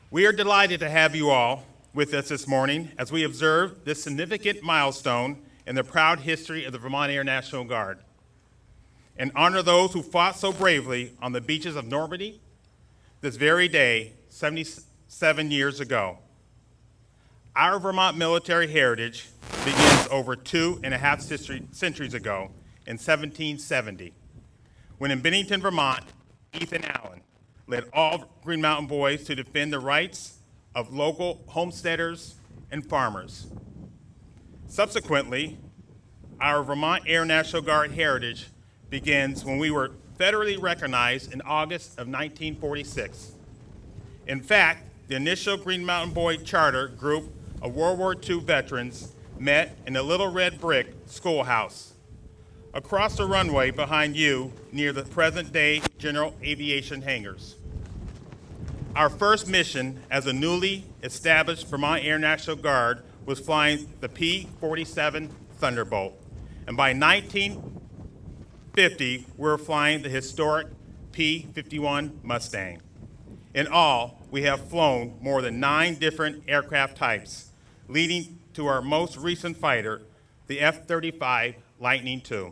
We are delighted to have you all with us this morning as we observe this significant milestone in the proud history of the Vermont Air National Guard and honor those who fought so bravely on the beaches of Normandy this very day 77 years ago. Our Vermont military heritage begins over 2.5 centuries ago in 1770, when in Bennington, Vermont, Ethan Allen led all Green Mountain Boys to defend the rights of local homesteaders and farmers. Subsequently, our Vermont Air National Guard heritage begins when we were federally recognized in August of 1946. In fact, the initial Green Mountain Boy charter group of World War II veterans met in the Little Red Brick Schoolhouse, across the runway behind you near the present-day General Aviation hangars. Our first mission as a newly established Vermont Air National Guard was flying the P-47 Thunderbolt, and by 1950, we were flying the historic P-51 Mustang. In all, we have flown more than 9 different aircraft types, leading to our most recent fighter, the F-35 Lightning II.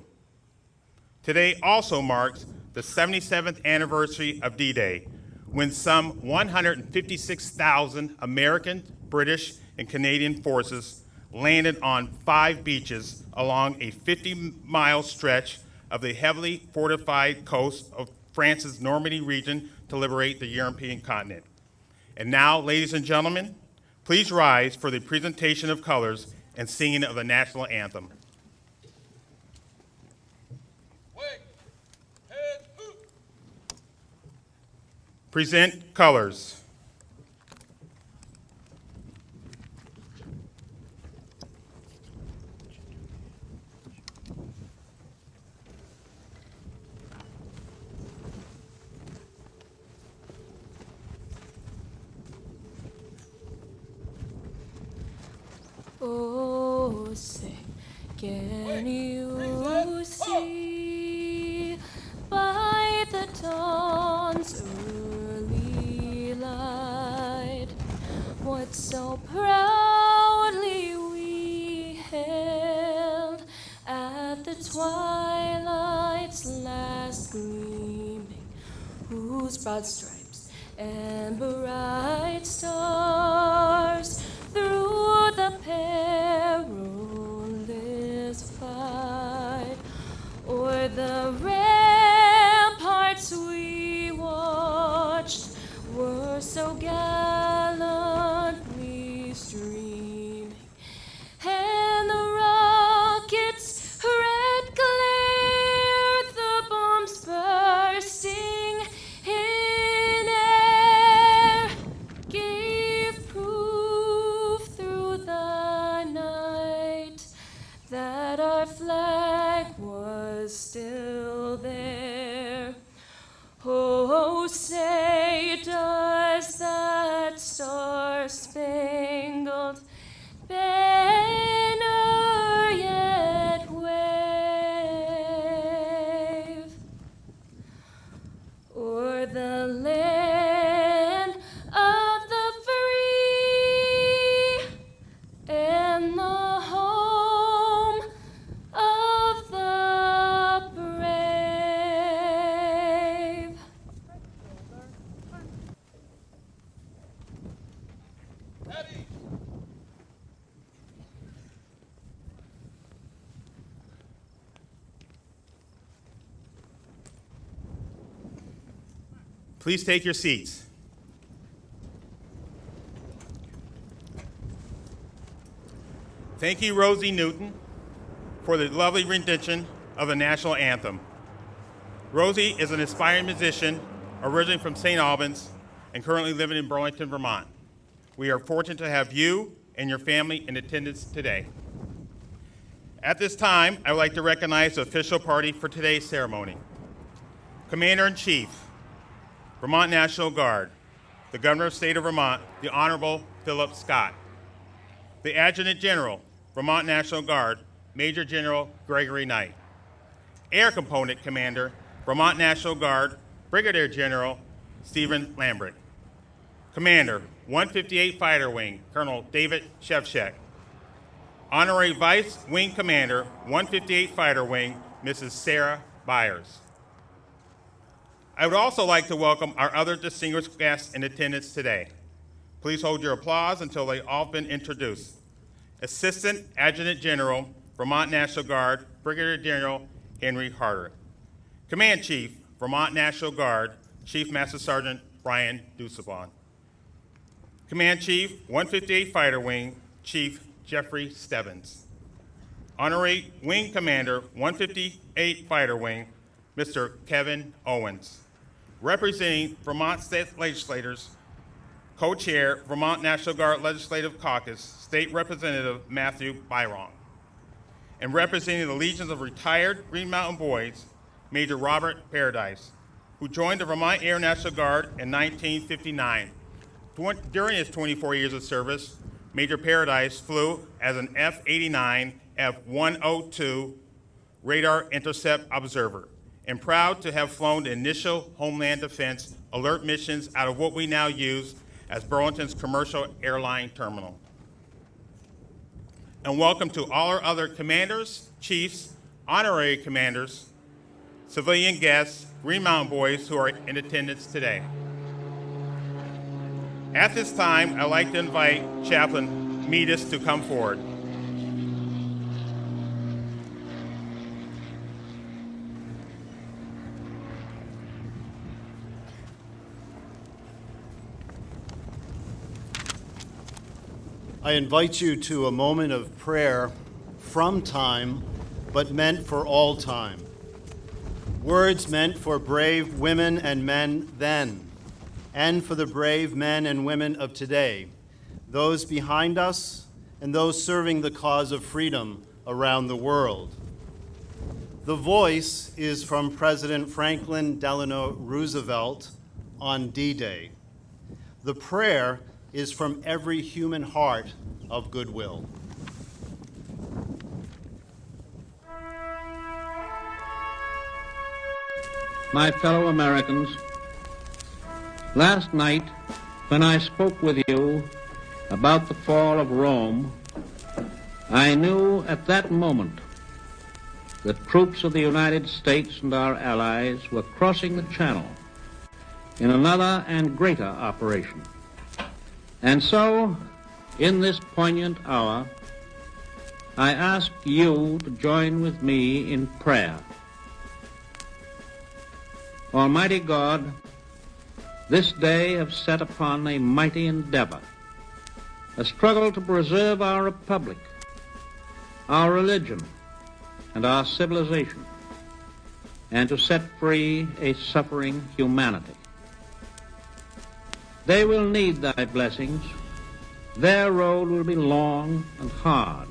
Today also marks the 77th anniversary of D-Day, when some 156,000 American, British, and Canadian forces landed on 5 beaches along a 50-mile stretch of the heavily fortified coast of France's Normandy region to liberate the European continent. And now, ladies and gentlemen, please rise for the presentation of colors and singing of the national anthem. Present colors. Oh, say, can you see by the dawn's early light what so proudly we hailed at the twilight's last gleaming, whose broad stripes and bright stars through the perilous fight o'er the ramparts we watched were so gallantly streaming, and the rockets' red glare, the bombs bursting in air, gave proof through the night that our flag was still there. Oh, say, does that star-spangled banner yet wave o'er the land of the free and the home of the brave? Please take your seats. Thank you, Rosie Newton, for the lovely rendition of the national anthem. Rosie is an aspiring musician, originally from St. Albans, and currently living in Burlington, Vermont. We are fortunate to have you and your family in attendance today. At this time, I would like to recognize the official party for today's ceremony. Commander-in-Chief, Vermont National Guard, the Governor of the State of Vermont, the Honorable Philip Scott. The Adjutant General, Vermont National Guard, Major General Gregory Knight. Air Component Commander, Vermont National Guard, Brigadier General Stephen Lambrick. Commander, 158 Fighter Wing, Colonel David Shevchuk. Honorary Vice Wing Commander, 158 Fighter Wing, Mrs. Sarah Byers. I would also like to welcome our other distinguished guests in attendance today. Please hold your applause until they've all been introduced. Assistant Adjutant General, Vermont National Guard, Brigadier General Henry Harder. Command Chief, Vermont National Guard, Chief Master Sergeant Brian Dusabon. Command Chief, 158 Fighter Wing, Chief Jeffrey Stebbins. Honorary Wing Commander, 158 Fighter Wing, Mr. Kevin Owens. Representing Vermont State Legislators, Co-Chair, Vermont National Guard Legislative Caucus, State Representative Matthew Byron. And representing the Legions of Retired Green Mountain Boys, Major Robert Paradise, who joined the Vermont Air National Guard in 1959. During his 24 years of service, Major Paradise flew as an F-89 F-102 radar intercept observer, and proud to have flown the initial Homeland Defense alert missions out of what we now use as Burlington's commercial airline terminal. And welcome to all our other commanders, chiefs, honorary commanders, civilian guests, Green Mountain Boys who are in attendance today. At this time, I'd like to invite Chaplain Meadis to come forward. I invite you to a moment of prayer from time, but meant for all time. Words meant for brave women and men then, and for the brave men and women of today, those behind us and those serving the cause of freedom around the world. The voice is from President Franklin Delano Roosevelt on D-Day. The prayer is from every human heart of goodwill. My fellow Americans, last night when I spoke with you about the fall of Rome, I knew at that moment that troops of the United States and our allies were crossing the Channel in another and greater operation. And so, in this poignant hour, I ask you to join with me in prayer. Almighty God, this day have set upon a mighty endeavor, a struggle to preserve our republic, our religion, and our civilization, and to set free a suffering humanity. They will need thy blessings. Their road will be long and hard.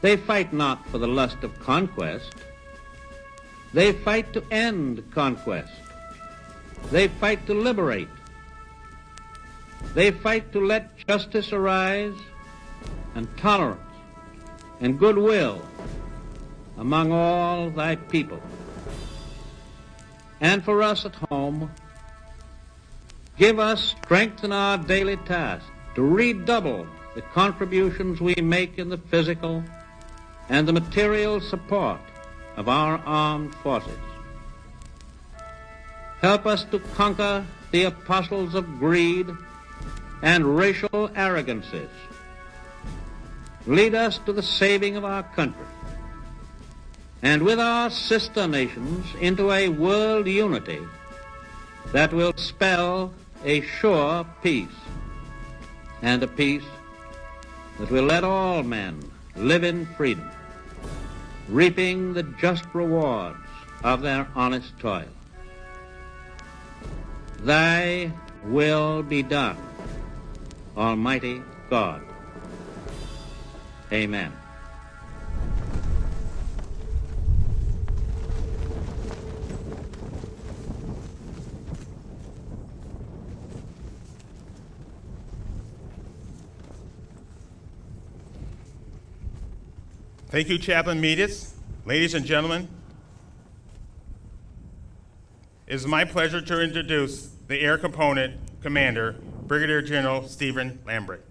They fight not for the lust of conquest. They fight to end conquest. They fight to liberate. They fight to let justice arise and tolerance and goodwill among all thy people. And for us at home, give us strength in our daily task to redouble the contributions we make in the physical and the material support of our armed forces. Help us to conquer the apostles of greed and racial arrogances. Lead us to the saving of our country, and with our sister nations into a world unity that will spell a sure peace, and a peace that will let all men live in freedom, reaping the just rewards of their honest toil. Thy will be done, Almighty God. Amen. Thank you, Chaplain Meadis. Ladies and gentlemen, it is my pleasure to introduce the air component Commander, Brigadier General Stephen Lambert.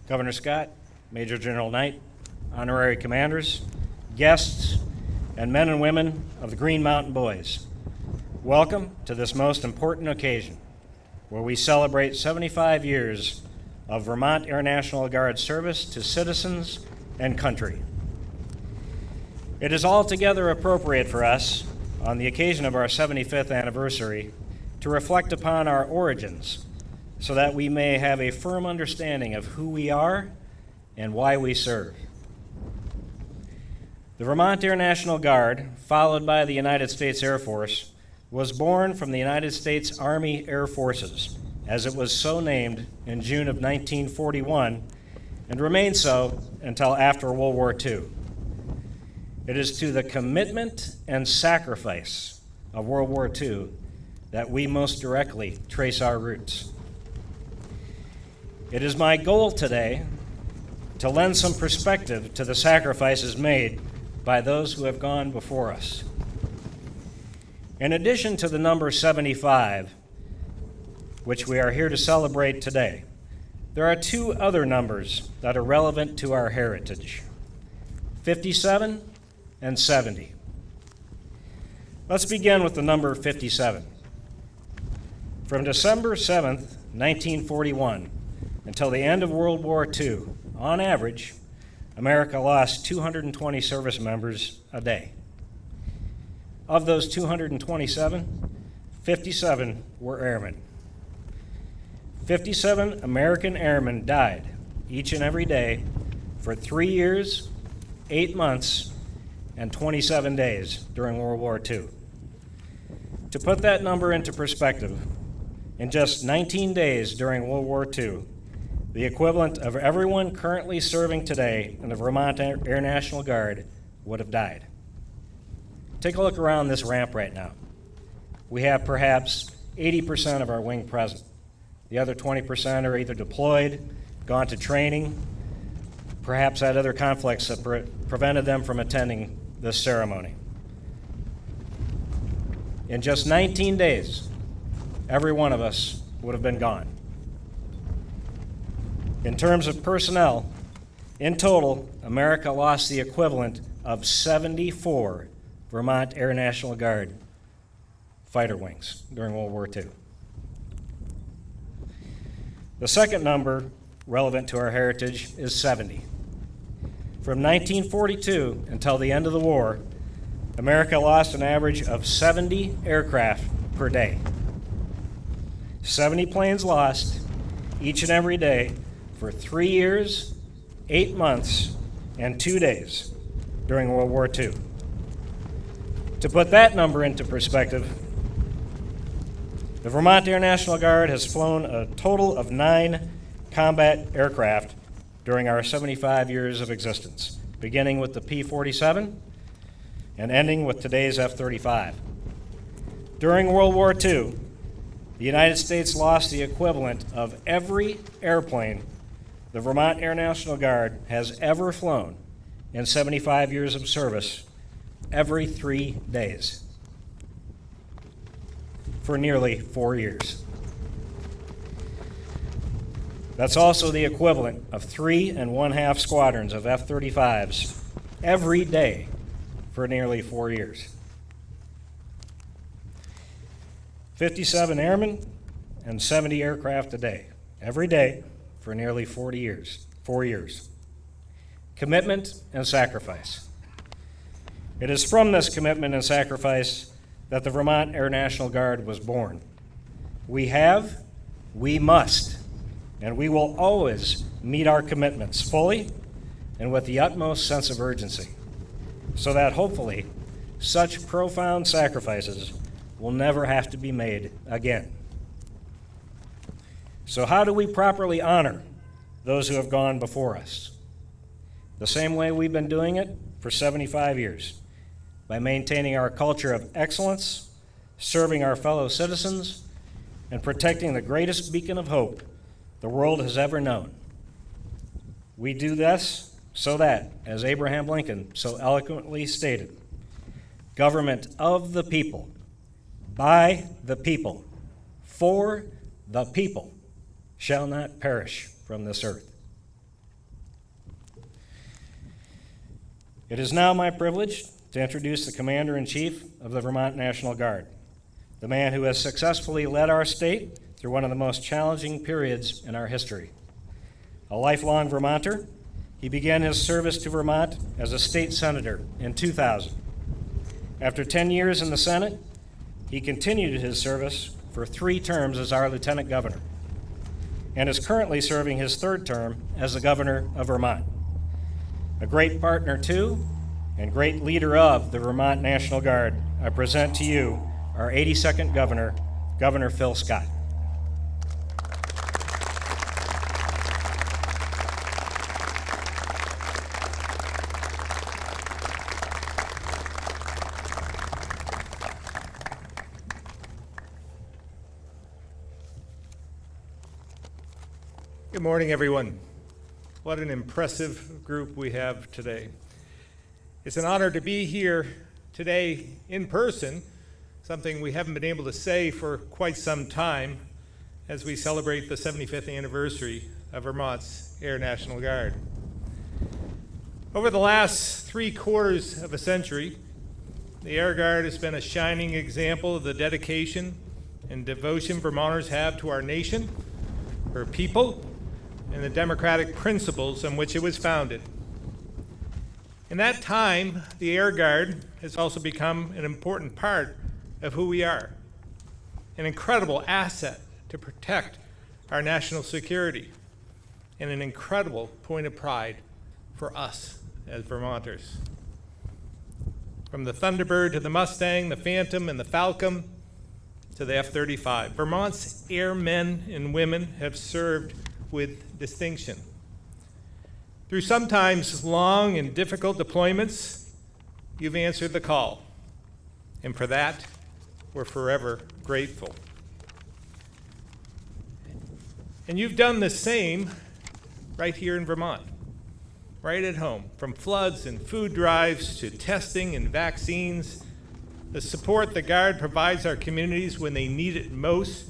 Governor Scott, Major General Knight, honorary commanders, guests, and men and women of the Green Mountain Boys, welcome to this most important occasion where we celebrate 75 years of Vermont Air National Guard service to citizens and country. It is altogether appropriate for us, on the occasion of our 75th anniversary, to reflect upon our origins so that we may have a firm understanding of who we are and why we serve. The Vermont Air National Guard, followed by the United States Air Force, was born from the United States Army Air Forces, as it was so named in June of 1941, and remained so until after World War II. It is to the commitment and sacrifice of World War II that we most directly trace our roots. It is my goal today to lend some perspective to the sacrifices made by those who have gone before us. In addition to the number 75, which we are here to celebrate today, there are two other numbers that are relevant to our heritage: 57 and 70. Let's begin with the number 57. From December 7th, 1941, until the end of World War II, on average, America lost 220 service members a day. Of those 227, 57 were airmen. 57 American airmen died each and every day for 3 years, 8 months, and 27 days during World War II. To put that number into perspective, in just 19 days during World War II, the equivalent of everyone currently serving today in the Vermont Air National Guard would have died. Take a look around this ramp right now. We have perhaps 80% of our wing present. The other 20% are either deployed, gone to training, perhaps had other conflicts that prevented them from attending this ceremony. In just 19 days, every one of us would have been gone. In terms of personnel, in total, America lost the equivalent of 74 Vermont Air National Guard fighter wings during World War II. The second number relevant to our heritage is 70. From 1942 until the end of the war, America lost an average of 70 aircraft per day. 70 planes lost each and every day for 3 years, 8 months, and 2 days during World War II. To put that number into perspective, the Vermont Air National Guard has flown a total of 9 combat aircraft during our 75 years of existence, beginning with the P-47 and ending with today's F-35. During World War II, the United States lost the equivalent of every airplane the Vermont Air National Guard has ever flown in 75 years of service every 3 days for nearly 4 years. That's also the equivalent of 3 1/2 squadrons of F-35s every day for nearly 4 years. 57 airmen and 70 aircraft a day, every day for nearly 4 years. Commitment and sacrifice. It is from this commitment and sacrifice that the Vermont Air National Guard was born. We have, we must, and we will always meet our commitments fully and with the utmost sense of urgency, so that hopefully such profound sacrifices will never have to be made again. So how do we properly honor those who have gone before us? The same way we've been doing it for 75 years, by maintaining our culture of excellence, serving our fellow citizens, and protecting the greatest beacon of hope the world has ever known, We do this so that, as Abraham Lincoln so eloquently stated, government of the people, by the people, for the people, shall not perish from this earth. It is now my privilege to introduce the Commander-in-Chief of the Vermont National Guard, the man who has successfully led our state through one of the most challenging periods in our history. A lifelong Vermonter, he began his service to Vermont as a state senator in 2000. After 10 years in the Senate, he continued his service for 3 terms as our lieutenant governor, and is currently serving his 3rd term as the governor of Vermont. A great partner to and great leader of the Vermont National Guard, I present to you our 82nd governor, Governor Phil Scott. Good morning, everyone. What an impressive group we have today. It's an honor to be here today in person, something we haven't been able to say for quite some time as we celebrate the 75th anniversary of Vermont's Air National Guard. Over the last 3/4 of a century, the Air Guard has been a shining example of the dedication and devotion Vermonters have to our nation, her people, and the democratic principles on which it was founded. In that time, the Air Guard has also become an important part of who we are, an incredible asset to protect our national security, and an incredible point of pride for us as Vermonters. From the Thunderbird to the Mustang, the Phantom, and the Falcon to the F-35, Vermont's airmen and women have served with distinction. Through sometimes long and difficult deployments, you've answered the call, and for that, we're forever grateful. And you've done the same right here in Vermont, right at home. From floods and food drives to testing and vaccines, the support the Guard provides our communities when they need it most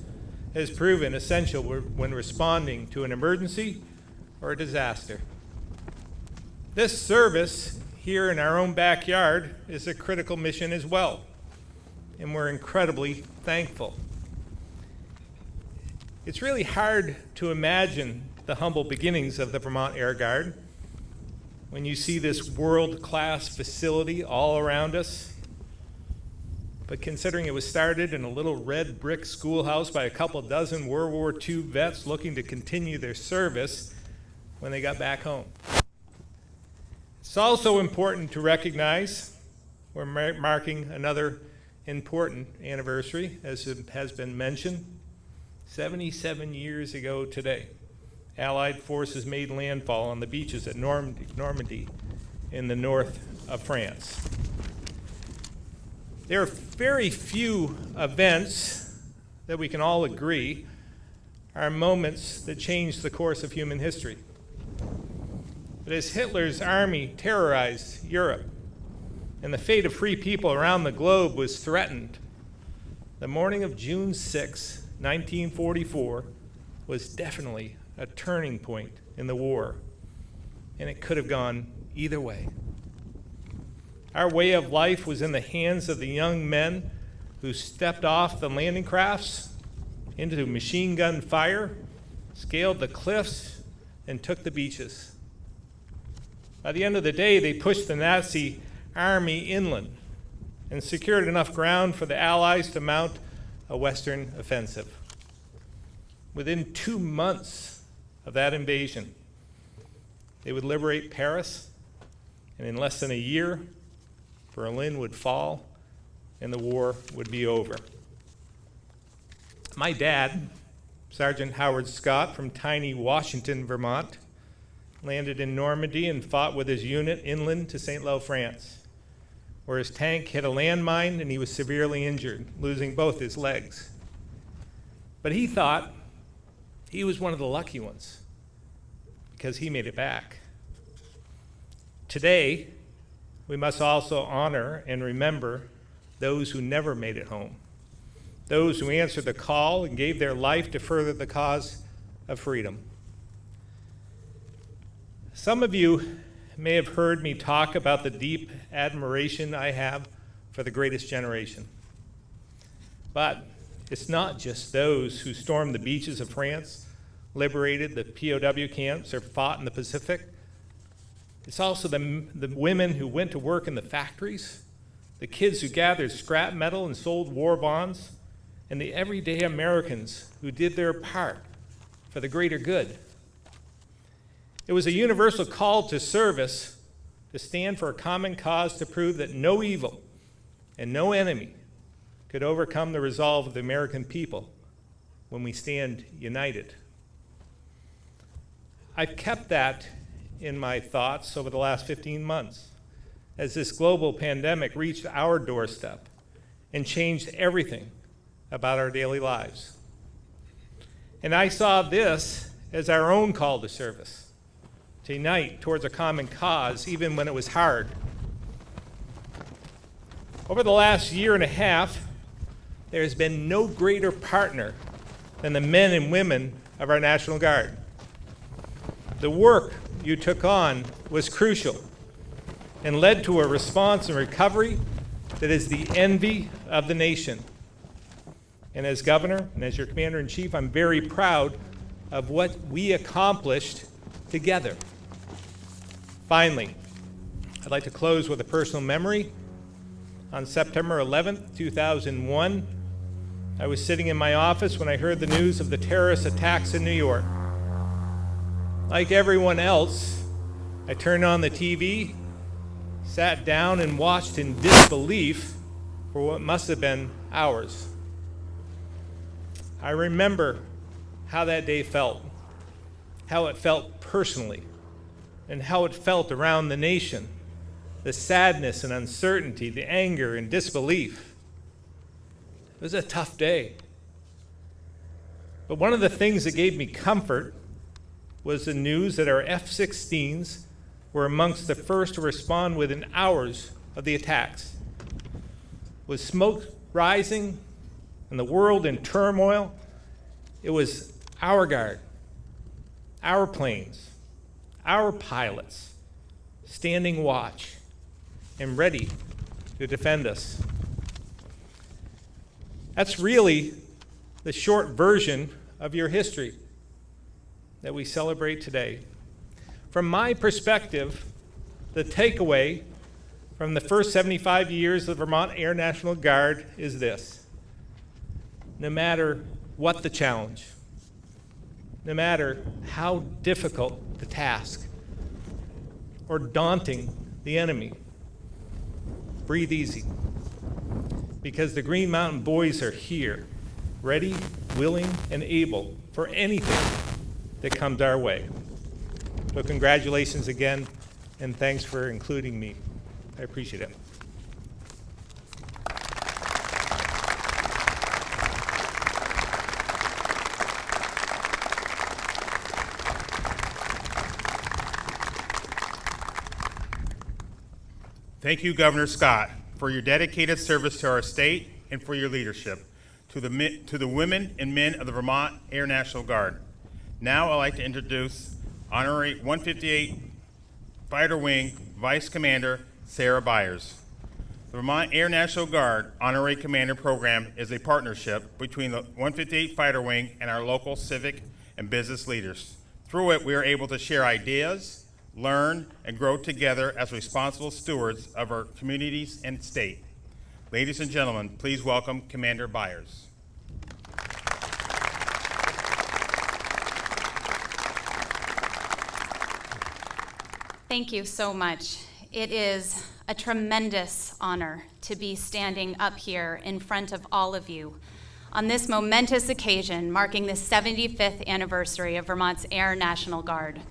has proven essential when responding to an emergency or a disaster. This service here in our own backyard is a critical mission as well, and we're incredibly thankful. It's really hard to imagine the humble beginnings of the Vermont Air Guard when you see this world-class facility all around us. But considering it was started in a little red brick schoolhouse by a couple dozen World War II vets looking to continue their service when they got back home. It's also important to recognize we're marking another important anniversary, as it has been mentioned. 77 years ago today, Allied forces made landfall on the beaches at Normandy in the north of France. There are very few events that we can all agree are moments that changed the course of human history. But as Hitler's army terrorized Europe and the fate of free people around the globe was threatened, the morning of June 6, 1944 was definitely a turning point in the war, and it could have gone either way. Our way of life was in the hands of the young men who stepped off the landing crafts into machine gun fire, scaled the cliffs, and took the beaches. By the end of the day, they pushed the Nazi army inland and secured enough ground for the Allies to mount a Western offensive. Within 2 months of that invasion, they would liberate Paris, and in less than a year, Berlin would fall and the war would be over. My dad, Sergeant Howard Scott from tiny Washington, Vermont, landed in Normandy and fought with his unit inland to St. Lo, France, where his tank hit a landmine and he was severely injured, losing both his legs. But he thought he was one of the lucky ones. because he made it back. Today, we must also honor and remember those who never made it home, those who answered the call and gave their life to further the cause of freedom. Some of you may have heard me talk about the deep admiration I have for the greatest generation. But it's not just those who stormed the beaches of France, liberated the POW camps, or fought in the Pacific. It's also the women who went to work in the factories, the kids who gathered scrap metal and sold war bonds, and the everyday Americans who did their part for the greater good. It was a universal call to service, to stand for a common cause, to prove that no evil and no enemy could overcome the resolve of the American people when we stand united. I've kept that in my thoughts over the last 15 months as this global pandemic reached our doorstep and changed everything about our daily lives. And I saw this as our own call to service, to unite towards a common cause, even when it was hard. Over the last year and a half, there has been no greater partner than the men and women of our National Guard. The work you took on was crucial and led to a response and recovery that is the envy of the nation. And as governor and as your commander-in-chief, I'm very proud of what we accomplished together. Finally, I'd like to close with a personal memory. On September 11th, 2001, I was sitting in my office when I heard the news of the terrorist attacks in New York. Like everyone else, I turned on the TV, sat down, and watched in disbelief for what must have been hours. I remember how that day felt, how it felt personally, and how it felt around the nation, the sadness and uncertainty, the anger and disbelief. It was a tough day. But one of the things that gave me comfort was the news that our F-16s were amongst the first to respond within hours of the attacks. With smoke rising and the world in turmoil, it was our Guard, our planes, our pilots standing watch and ready to defend us. That's really the short version of your history that we celebrate today. From my perspective, the takeaway from the first 75 years of the Vermont Air National Guard is this: no matter what the challenge, no matter how difficult the task or daunting the enemy, breathe easy, because the Green Mountain Boys are here, ready, willing, and able for anything that comes our way. So congratulations again, and thanks for including me. I appreciate it. Thank you, Governor Scott, for your dedicated service to our state and for your leadership. To the women and men of the Vermont Air National Guard. Now I'd like to introduce Honorary 158 Fighter Wing Vice Commander Sarah Byers. The Vermont Air National Guard Honorary Commander Program is a partnership between the 158 Fighter Wing and our local civic and business leaders. Through it, we are able to share ideas, learn, and grow together as responsible stewards of our communities and state. Ladies and gentlemen, please welcome Commander Byers. Thank you so much. It is a tremendous honor to be standing up here in front of all of you on this momentous occasion marking the 75th anniversary of Vermont's Air National Guard.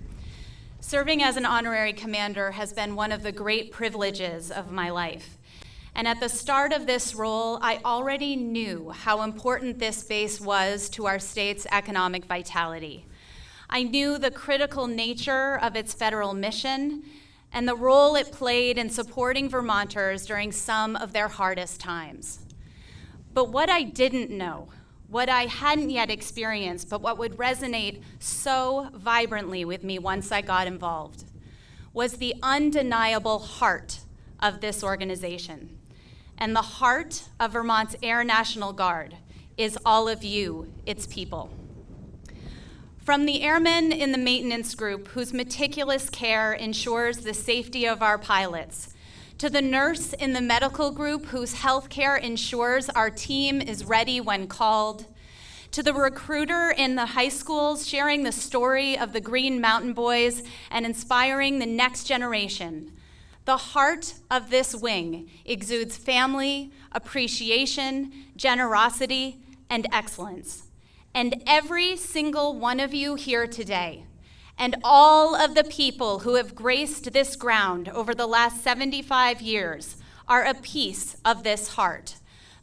Serving as an honorary commander has been one of the great privileges of my life. And at the start of this role, I already knew how important this base was to our state's economic vitality. I knew the critical nature of its federal mission and the role it played in supporting Vermonters during some of their hardest times. But what I didn't know, what I hadn't yet experienced, but what would resonate so vibrantly with me once I got involved, was the undeniable heart of this organization. And the heart of Vermont's Air National Guard is all of you, its people. From the airmen in the maintenance group whose meticulous care ensures the safety of our pilots, to the nurse in the medical group whose health care ensures our team is ready when called, to the recruiter in the high schools sharing the story of the Green Mountain Boys and inspiring the next generation, the heart of this wing exudes family, appreciation, generosity, and excellence. And every single one of you here today, and all of the people who have graced this ground over the last 75 years, are a piece of this heart,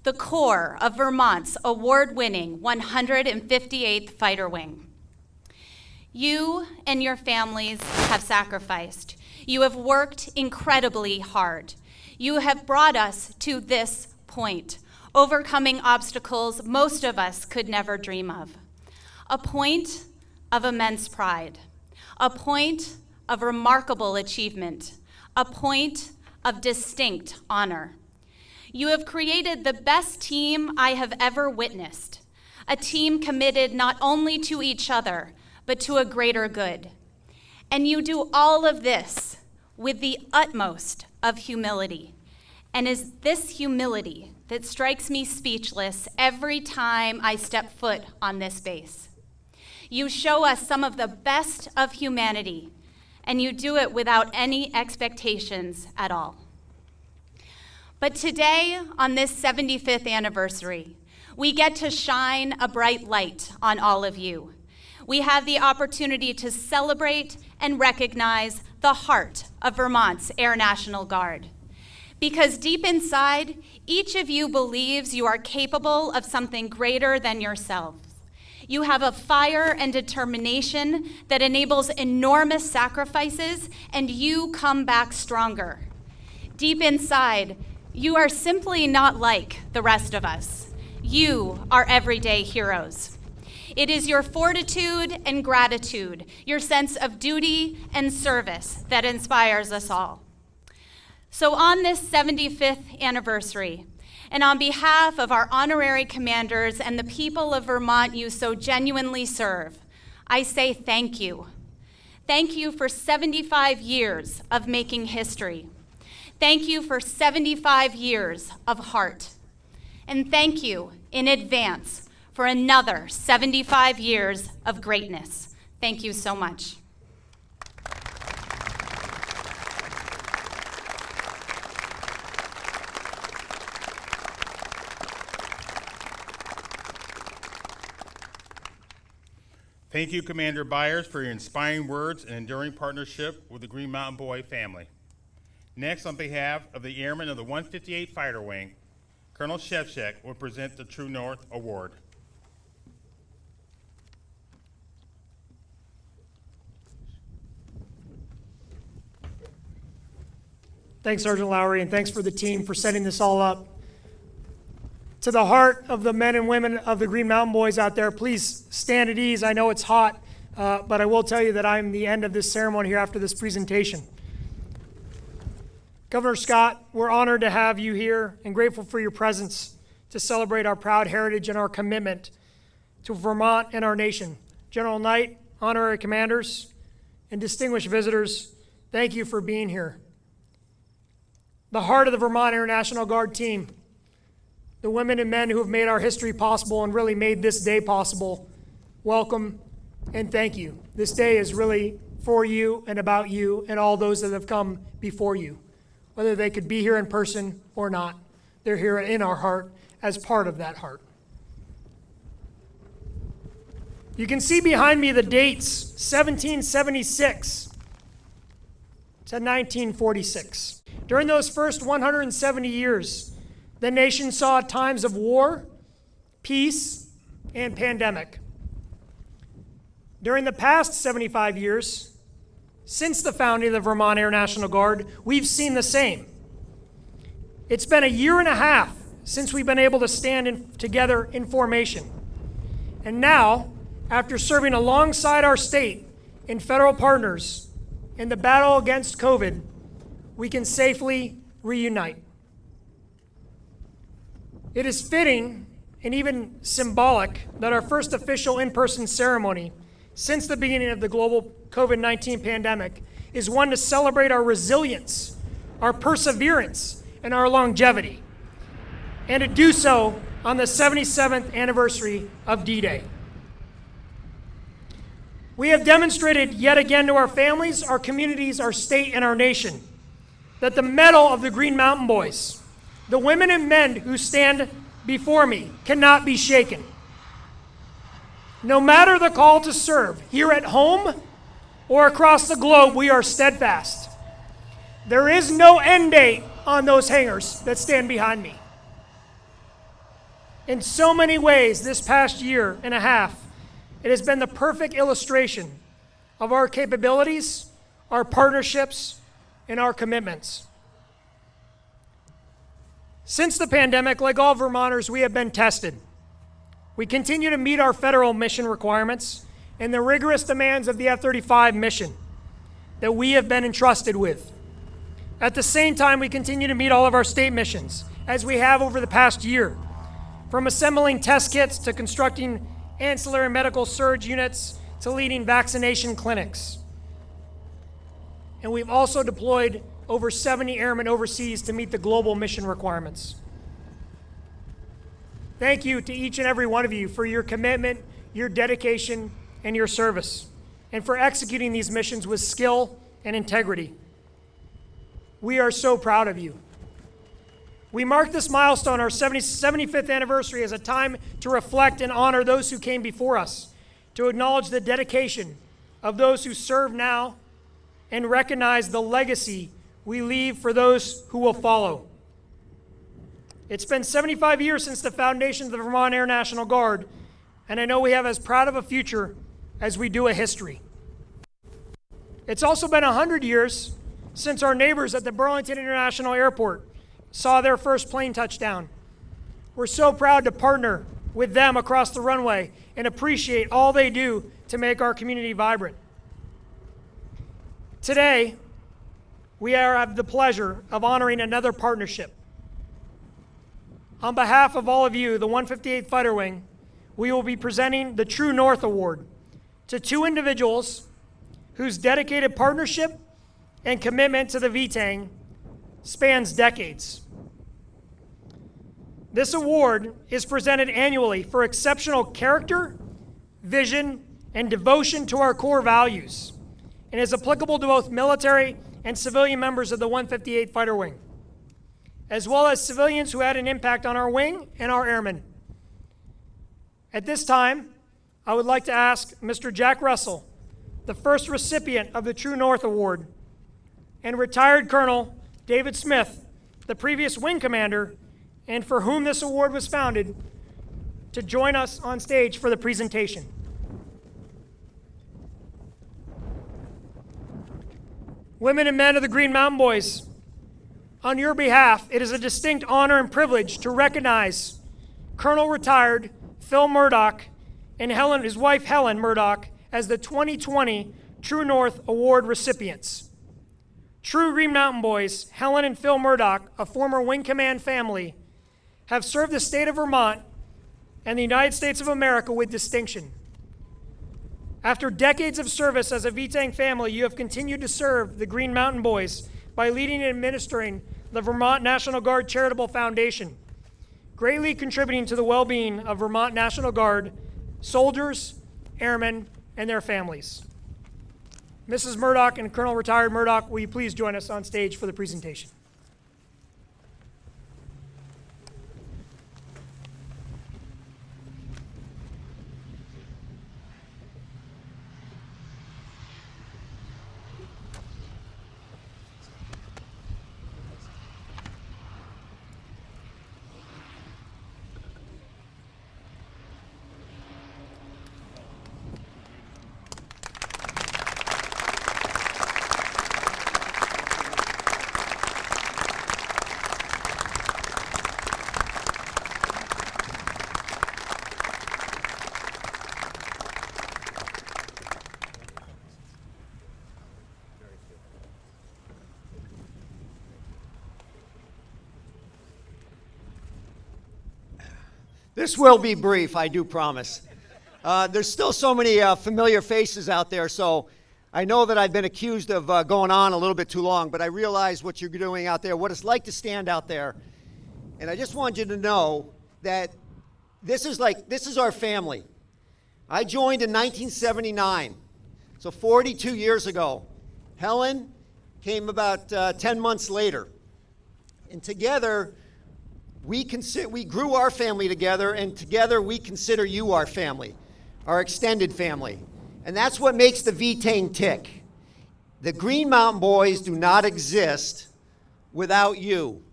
the core of Vermont's award-winning 158th Fighter Wing. You and your families have sacrificed. You have worked incredibly hard. You have brought us to this point, overcoming obstacles most of us could never dream of. A point of immense pride, a point of remarkable achievement, a point of distinct honor. You have created the best team I have ever witnessed, a team committed not only to each other, but to a greater good. And you do all of this with the utmost of humility. And it's this humility that strikes me speechless every time I step foot on this base. You show us some of the best of humanity, and you do it without any expectations at all. But today, on this 75th anniversary, we get to shine a bright light on all of you. We have the opportunity to celebrate and recognize the heart of Vermont's Air National Guard. Because deep inside, each of you believes you are capable of something greater than yourselves. You have a fire and determination that enables enormous sacrifices, and you come back stronger. Deep inside, you are simply not like the rest of us. You are everyday heroes. It is your fortitude and gratitude, your sense of duty and service that inspires us all. So on this 75th anniversary, and on behalf of our honorary commanders and the people of Vermont you so genuinely serve, I say thank you. Thank you for 75 years of making history. Thank you for 75 years of heart. And thank you in advance for another 75 years of greatness. Thank you so much. Thank you, Commander Byers, for your inspiring words and enduring partnership with the Green Mountain Boy family. Next, on behalf of the Airmen of the 158th Fighter Wing, Colonel Shevchik will present the True North Award. Thanks, Sergeant Lowry, and thanks for the team for setting this all up. To the heart of the men and women of the Green Mountain Boys out there, please stand at ease. I know it's hot, but I will tell you that I'm the end of this ceremony here after this presentation. Governor Scott, we're honored to have you here and grateful for your presence to celebrate our proud heritage and our commitment to Vermont and our nation. General Knight, honorary commanders, and distinguished visitors, thank you for being here. The heart of the Vermont Air National Guard team, the women and men who have made our history possible and really made this day possible, welcome and thank you. This day is really for you and about you and all those that have come before you. Whether they could be here in person or not, they're here in our heart as part of that heart. You can see behind me the dates, 1776 to 1946. During those first 170 years, the nation saw times of war, peace, and pandemic. During the past 75 years, since the founding of the Vermont Air National Guard, we've seen the same. It's been a year and a half since we've been able to stand together in formation. And now, after serving alongside our state and federal partners in the battle against COVID, we can safely reunite. It is fitting and even symbolic that our first official in-person ceremony since the beginning of the global COVID-19 pandemic is one to celebrate our resilience, our perseverance, and our longevity, and to do so on the 77th anniversary of D-Day. We have demonstrated yet again to our families, our communities, our state, and our nation that the mettle of the Green Mountain Boys, the women and men who stand before me, cannot be shaken. No matter the call to serve, here at home or across the globe, we are steadfast. There is no end date on those hangers that stand behind me. In so many ways, this past year and a half, it has been the perfect illustration of our capabilities, our partnerships, and our commitments. Since the pandemic, like all Vermonters, we have been tested. We continue to meet our federal mission requirements and the rigorous demands of the F-35 mission that we have been entrusted with. At the same time, we continue to meet all of our state missions, as we have over the past year, from assembling test kits to constructing ancillary medical surge units to leading vaccination clinics. And we've also deployed over 70 airmen overseas to meet the global mission requirements. Thank you to each and every one of you for your commitment, your dedication, and your service, and for executing these missions with skill and integrity. We are so proud of you. We mark this milestone, our 75th anniversary, as a time to reflect and honor those who came before us, to acknowledge the dedication of those who serve now, and recognize the legacy we leave for those who will follow. It's been 75 years since the foundation of the Vermont Air National Guard, and I know we have as proud of a future as we do a history. It's also been 100 years since our neighbors at the Burlington International Airport saw their first plane touchdown. We're so proud to partner with them across the runway and appreciate all they do to make our community vibrant. Today, we have the pleasure of honoring another partnership. On behalf of all of you, the 158th Fighter Wing, we will be presenting the True North Award to two individuals whose dedicated partnership and commitment to the VTANG spans decades. This award is presented annually for exceptional character, vision, and devotion to our core values, and is applicable to both military and civilian members of the 158th Fighter Wing, as well as civilians who had an impact on our wing and our airmen. At this time, I would like to ask Mr. Jack Russell, the first recipient of the True North Award, and retired Colonel David Smith, the previous wing commander, and for whom this award was founded, to join us on stage for the presentation. Women and men of the Green Mountain Boys, on your behalf, it is a distinct honor and privilege to recognize Colonel retired Phil Murdoch and his wife Helen Murdoch as the 2020 True North Award recipients. True Green Mountain Boys, Helen and Phil Murdoch, a former Wing Command family, have served the state of Vermont and the United States of America with distinction. After decades of service as a VTANG family, you have continued to serve the Green Mountain Boys by leading and administering the Vermont National Guard Charitable Foundation, greatly contributing to the well-being of Vermont National Guard soldiers, airmen, and their families. Mrs. Murdoch and Colonel Retired Murdoch, will you please join us on stage for the presentation? This will be brief, I do promise. There's still so many familiar faces out there, so I know that I've been accused of going on a little bit too long, but I realize what you're doing out there, what it's like to stand out there. And I just want you to know that this is our family. I joined in 1979, so 42 years ago. Helen came about 10 months later. And together, we grew our family together, and together we consider you our family, our extended family. And that's what makes the V-Tang tick. The Green Mountain Boys do not exist without you,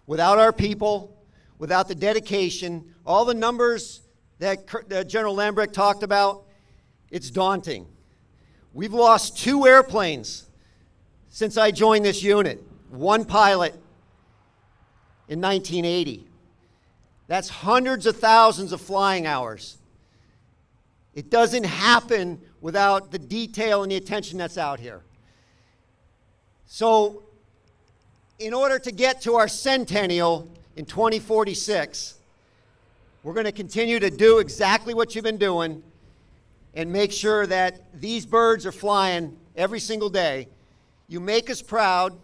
without our people, without the dedication, all the numbers that General Lambrecht talked about. It's daunting. We've lost 2 airplanes since I joined this unit, 1 pilot in 1980. That's hundreds of thousands of flying hours. It doesn't happen without the detail and the attention that's out here. So, in order to get to our centennial in 2046, we're going to continue to do exactly what you've been doing and make sure that these birds are flying every single day. You make us proud.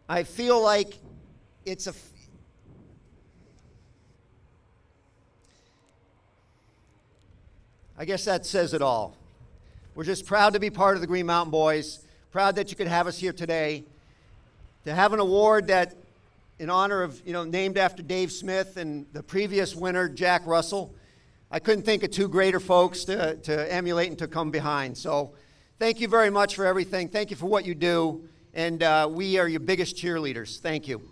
I feel like I guess that says it all. We're just proud to be part of the Green Mountain Boys, proud that you could have us here today, to have an award that, in honor of, named after Dave Smith and the previous winner, Jack Russell. I couldn't think of 2 greater folks to emulate and to come behind. So thank you very much for everything. Thank you for what you do. And we are your biggest cheerleaders. Thank you.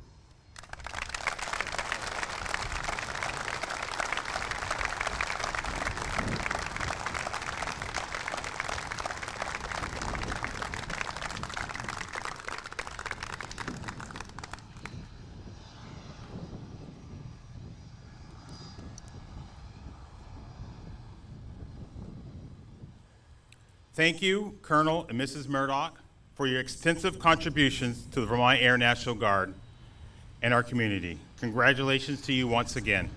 Thank you, Colonel and Mrs. Murdoch, for your extensive contributions to the Vermont Air National Guard and our community. Congratulations to you once again.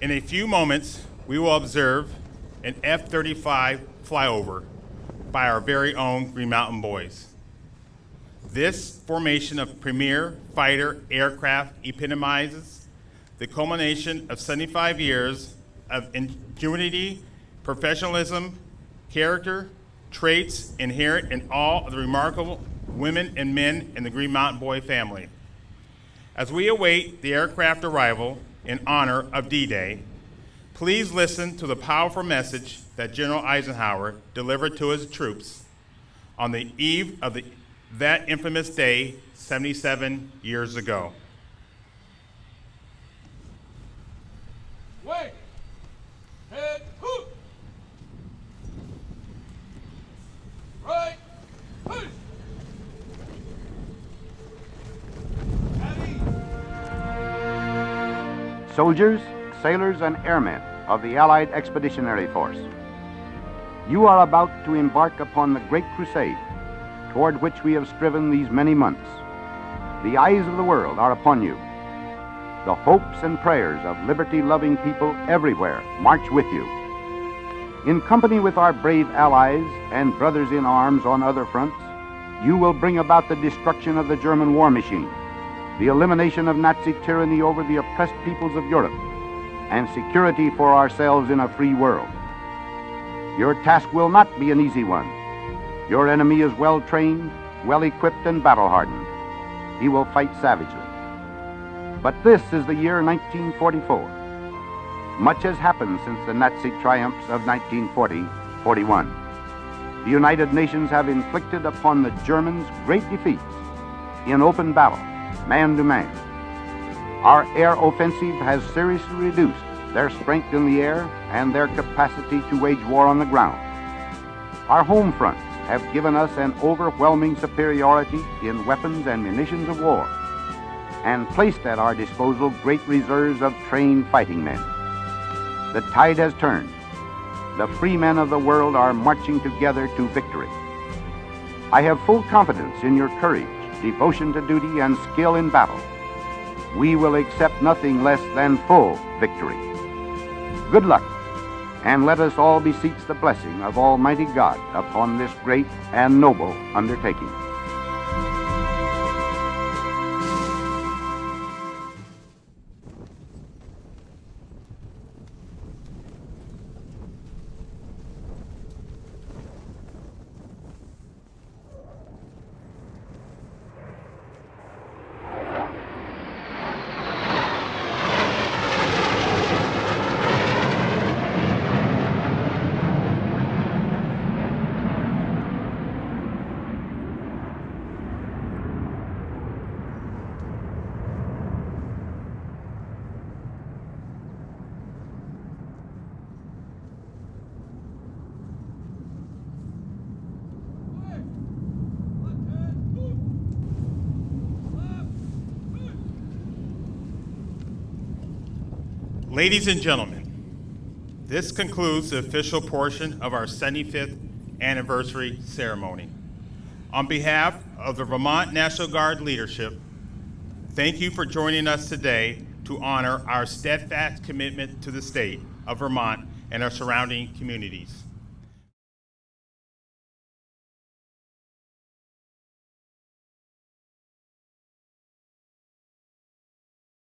In a few moments, we will observe an F-35 flyover by our very own Green Mountain Boys. This formation of premier fighter aircraft epitomizes the culmination of 75 years of ingenuity, professionalism, character, traits inherent in all of the remarkable women and men in the Green Mountain Boy family. As we await the aircraft arrival in honor of D-Day, please listen to the powerful message that General Eisenhower delivered to his troops on the eve of that infamous day 77 years ago. Wait! Head, hoop! Right, push! Soldiers, sailors, and airmen of the Allied Expeditionary Force, you are about to embark upon the great crusade toward which we have striven these many months. The eyes of the world are upon you. The hopes and prayers of liberty-loving people everywhere march with you. In company with our brave allies and brothers in arms on other fronts, you will bring about the destruction of the German war machine, the elimination of Nazi tyranny over the oppressed peoples of Europe, and security for ourselves in a free world. Your task will not be an easy one. Your enemy is well-trained, well-equipped, and battle-hardened. He will fight savagely. But this is the year 1944. Much has happened since the Nazi triumphs of 1940-41. The United Nations have inflicted upon the Germans great defeats in open battle, man to man. Our air offensive has seriously reduced their strength in the air and their capacity to wage war on the ground. Our home fronts have given us an overwhelming superiority in weapons and munitions of war, and placed at our disposal great reserves of trained fighting men. The tide has turned. The free men of the world are marching together to victory. I have full confidence in your courage, devotion to duty, and skill in battle. we will accept nothing less than full victory. Good luck, and let us all beseech the blessing of Almighty God upon this great and noble undertaking. Ladies and gentlemen, this concludes the official portion of our 75th anniversary ceremony. On behalf of the Vermont National Guard leadership, thank you for joining us today to honor our steadfast commitment to the state of Vermont and our surrounding communities.